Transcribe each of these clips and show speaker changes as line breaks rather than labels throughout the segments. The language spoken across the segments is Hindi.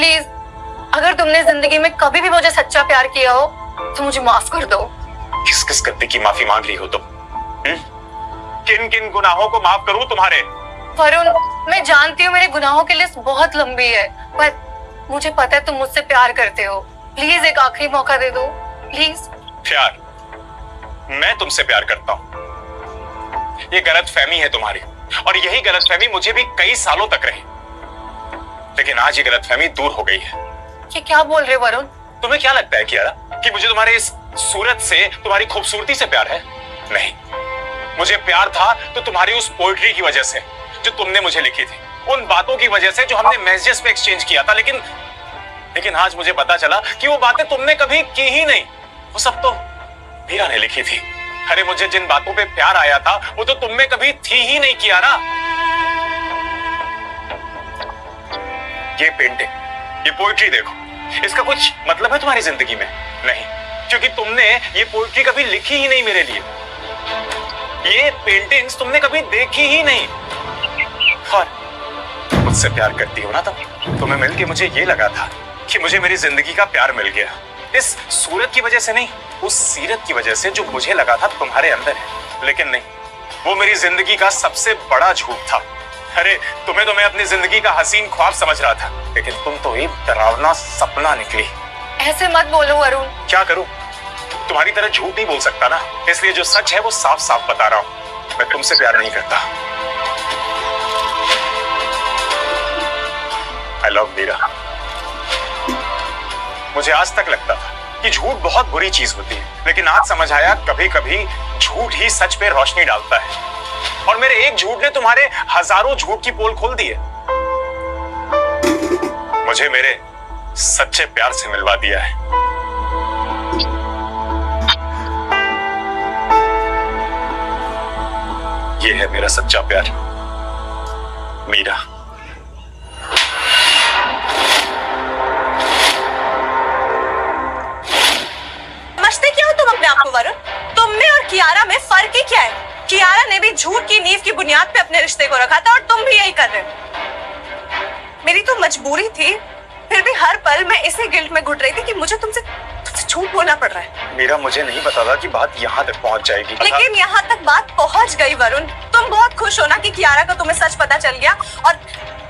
प्लीज, अगर तुमने जिंदगी में कभी भी मुझे सच्चा प्यार किया हो तो मुझे माफ कर दो।
किस किस गलती की माफी मांग रही हो तुम? किन किन गुनाहों को माफ करूं तुम्हारे?
वरुण, मैं जानती हूँ मेरे गुनाहों की लिस्ट बहुत लंबी है, पर मुझे पता है तुम मुझसे प्यार करते हो। प्लीज एक आखिरी मौका दे दो, प्लीज।
प्यार? मैं तुमसे प्यार करता हूं? ये गलतफहमी है तुम्हारी, और यही गलतफहमी मुझे भी कई सालों तक रही, लेकिन आज ये गलतफहमी दूर हो गई है।
ये क्या बोल रहे हो वरुण?
तुम्हें क्या लगता है कियारा कि मुझे तुम्हारे इस सूरत से, तुम्हारी खूबसूरती से प्यार है? नहीं, मुझे प्यार था तो तुम्हारी उस पोएट्री की वजह से जो तुमने मुझे लिखी थी, उन बातों की वजह से जो हमने मैसेजेस पे एक्सचेंज किया था। लेकिन आज मुझे पता चला कि वो बातें तुमने कभी की ही नहीं, वो सब तो मीरा ने लिखी थी। अरे मुझे जिन बातों पे प्यार आया था वो तो तुमने कभी थी ही नहीं कियारा। ये पेंटिंग, ये पोएट्री देखो, इसका कुछ मतलब है तुम्हारी जिंदगी में? नहीं, क्योंकि तुमने ये पोएट्री कभी लिखी ही नहीं मेरे लिए। ये पेंटिंग्स तुमने कभी देखी ही नहीं। और मुझसे प्यार करती हो ना तुम, तुम्हें मिलके मुझे ये लगा था कि मुझे मेरी जिंदगी का प्यार मिल गया। इस सूरत की वजह से नहीं, उस सीरत की वजह से जो मुझे लगा था तुम्हारे अंदर है। लेकिन नहीं, वो मेरी जिंदगी का सबसे बड़ा झूठ था। अरे तुम्हें तो मैं अपनी जिंदगी का हसीन ख्वाब समझ रहा था, लेकिन तुम तो एक डरावना सपना निकली।
ऐसे मत बोलो वरुण। क्या
करूं? तुम्हारी तरह झूठ नहीं बोल सकता ना, इसलिए जो सच है वो साफ साफ बता रहा हूं। मैं तुमसे प्यार नहीं करता। I love Meera. मुझे आज तक लगता था कि झूठ बहुत बुरी चीज होती है, लेकिन आज समझ आया कभी कभी झूठ ही सच पे रोशनी डालता है। और मेरे एक झूठ ने तुम्हारे हजारों झूठ की पोल खोल दी है। मुझे मेरे सच्चे प्यार से मिलवा दिया है। ये है मेरा सच्चा प्यार, मीरा।
समझते क्या हो तुम अपने आप को वरुण? तुम में और कियारा में फर्क ही क्या है? कियारा ने भी झूठ की नींव की बुनियाद पे अपने रिश्ते को रखा था, और तुम भी यही कर रहे हो। मेरी तो मजबूरी थी, फिर भी हर पल मैं इसी गिल्ट में घुट रही थी कि मुझे तुमसे झूठ बोलना पड़ रहा है।
मीरा, मुझे नहीं पता था कि बात यहाँ तक पहुँच जाएगी।
लेकिन यहाँ तक बात पहुँच गई वरुण। तुम बहुत खुश हो ना कि कियारा को तुम्हें सच पता चल गया, और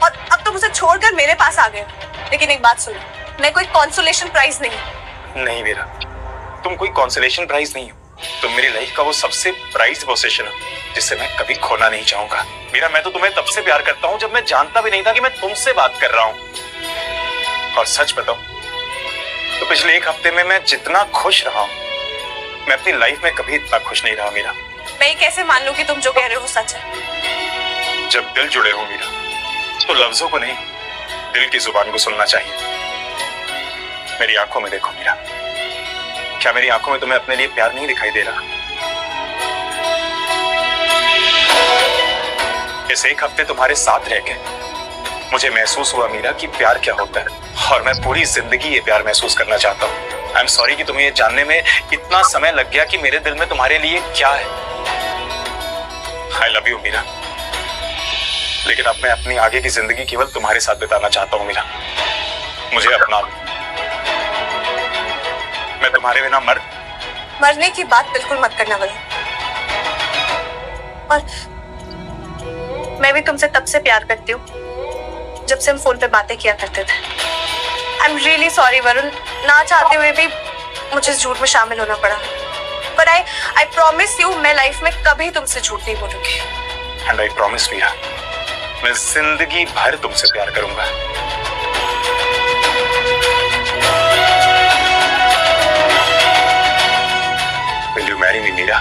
अब तुम उसे छोड़कर मेरे पास आ गए। लेकिन एक बात सुनो, मैं कोई कंसोलेशन प्राइज नहीं।
नहीं मीरा, तुम कोई कंसोलेशन प्राइज नहीं हो। तुम मेरी लाइफ का वो सबसे प्राइज्ड पोजीशन हो जिससे मैं कभी खोना नहीं चाहूंगा। मीरा, मैं तो तुम्हें तब से प्यार करता हूँ जब मैं जानता भी नहीं था कि मैं तुमसे बात कर रहा हूँ। और सच बताऊं तो पिछले एक हफ्ते में मैं जितना खुश रहा हूं, मैं अपनी लाइफ में कभी इतना खुश नहीं रहा मीरा।
मैं कैसे मान लूं कि तुम जो कह रहे हो सच है?
जब दिल जुड़े हो मीरा, तो लफ्जों को नहीं, दिल की जुबान को सुनना चाहिए। मेरी आंखों में देखो मीरा, क्या मेरी आंखों में तुम्हें अपने लिए प्यार नहीं दिखाई दे रहा? इस एक हफ्ते तुम्हारे साथ रह के मुझे महसूस हुआ मीरा कि प्यार क्या होता है, और मैं पूरी जिंदगी ये प्यार महसूस करना चाहता हूँ। आई एम सॉरी कि तुम्हें ये जानने में इतना समय लग गया कि मेरे दिल में तुम्हारे लिए क्या है। आई लव यू मीरा, लेकिन अब मैं अपनी आगे की जिंदगी केवल तुम्हारे साथ बिताना चाहता हूँ मीरा। मुझे अपना लो, मैं तुम्हारे बिना
मरने की बात बिल्कुल मत करना वरुण। और मैं भी तुमसे तब से प्यार करती हूँ जब से हम फोन पे बातें किया करते थे। I am really sorry Varun, ना चाहते हुए भी मुझे इस झूठ में शामिल होना पड़ा। पर आई प्रॉमिस यू, मैं लाइफ में कभी तुमसे झूठ नहीं बोलूंगी।
एंड आई प्रॉमिस मीरा, मैं जिंदगी भर तुमसे प्यार करूंगा। Will you marry me, Meera?